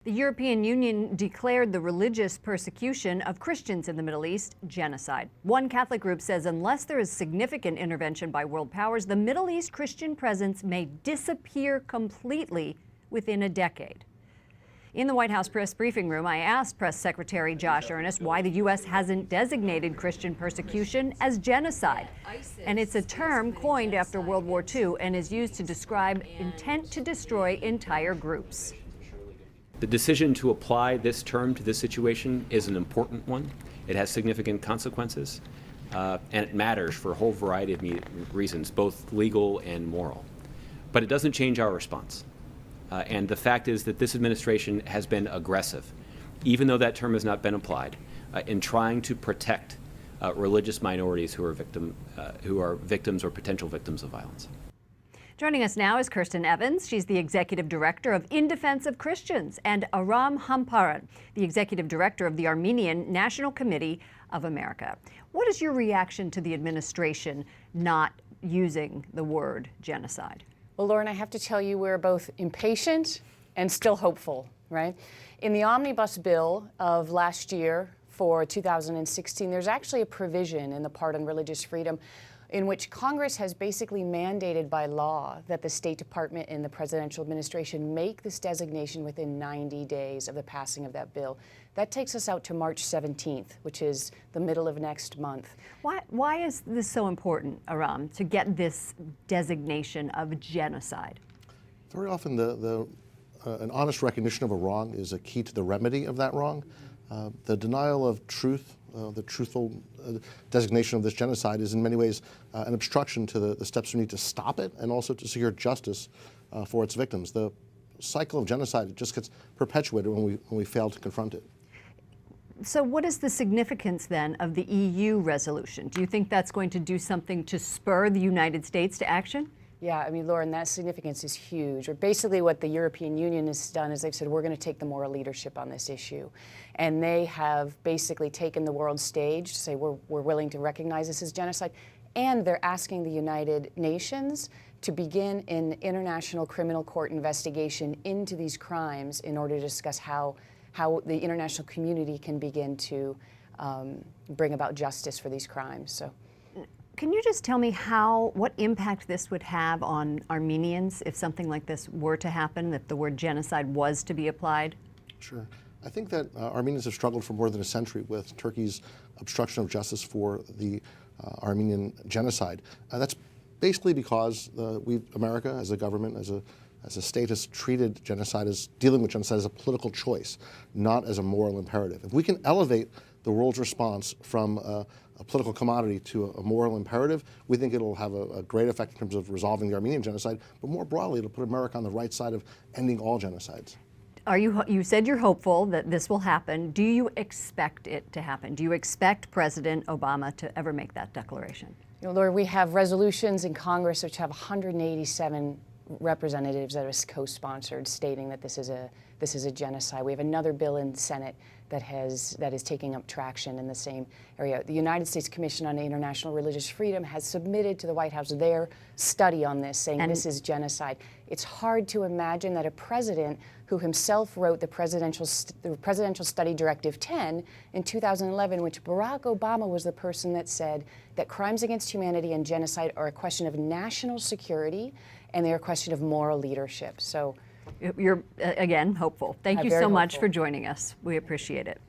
The European Union declared the religious persecution of Christians in the Middle East genocide. One Catholic group says unless there is significant intervention by world powers, the Middle East Christian presence may disappear completely within a decade. In the White House press briefing room, I asked Press Secretary Josh Earnest why the U.S. hasn't designated Christian persecution as genocide. And it's a term coined after World War II and is used to describe intent to destroy entire groups. The decision to apply this term to this situation is an important one. It has significant consequences, and it matters for a whole variety of reasons, both legal and moral. But it doesn't change our response. And the fact is that this administration has been aggressive, even though that term has not been applied, in trying to protect religious minorities who are victims or potential victims of violence. Joining us now is Kirsten Evans. She's the Executive Director of In Defense of Christians, and Aram Hamparian, the Executive Director of the Armenian National Committee of America. What is your reaction to the administration not using the word genocide? Well, Lauren, I have to tell you, we're both impatient and still hopeful, right? In the omnibus bill of last year for 2016, there's actually a provision in the part on religious freedom in which Congress has basically mandated by law that the State Department and the presidential administration make this designation within 90 days of the passing of that bill. That takes us out to March 17th, which is the middle of next month. Why is this so important, Aram, to get this designation of genocide? Very often an honest recognition of a wrong is a key to the remedy of that wrong. The denial of truth, the truthful designation of this genocide is in many ways an obstruction to the steps we need to stop it and also to secure justice for its victims. The cycle of genocide just gets perpetuated when we fail to confront it. So what is the significance then of the EU resolution? Do you think that's going to do something to spur the United States to action? Yeah, I mean, Lauren, that significance is huge. Or basically what the European Union has done is they've said, we're going to take the moral leadership on this issue. And they have basically taken the world stage to say, we're willing to recognize this as genocide. And they're asking the United Nations to begin an international criminal court investigation into these crimes in order to discuss how the international community can begin to bring about justice for these crimes. So. Can you just tell me what impact this would have on Armenians if something like this were to happen, if the word genocide was to be applied? Sure. I think that Armenians have struggled for more than a century with Turkey's obstruction of justice for the Armenian genocide. That's basically because America, as a government, as a state, has treated genocide dealing with genocide as a political choice, not as a moral imperative. If we can elevate the world's response from a political commodity to a moral imperative, we think it'll have a great effect in terms of resolving the Armenian genocide, but more broadly, it'll put America on the right side of ending all genocides. You said you're hopeful that this will happen. Do you expect it to happen? Do you expect President Obama to ever make that declaration? You know, Laura, we have resolutions in Congress which have 187 representatives that have co-sponsored stating that this is a genocide. We have another bill in the Senate that is taking up traction in the same area. The United States Commission on International Religious Freedom has submitted to the White House their study on this, saying this is genocide. It's hard to imagine that a president who himself wrote the Presidential Study Directive 10 in 2011, which Barack Obama was the person that said that crimes against humanity and genocide are a question of national security and they're a question of moral leadership. So you're, again, hopeful. Thank you so much for joining us. We appreciate it.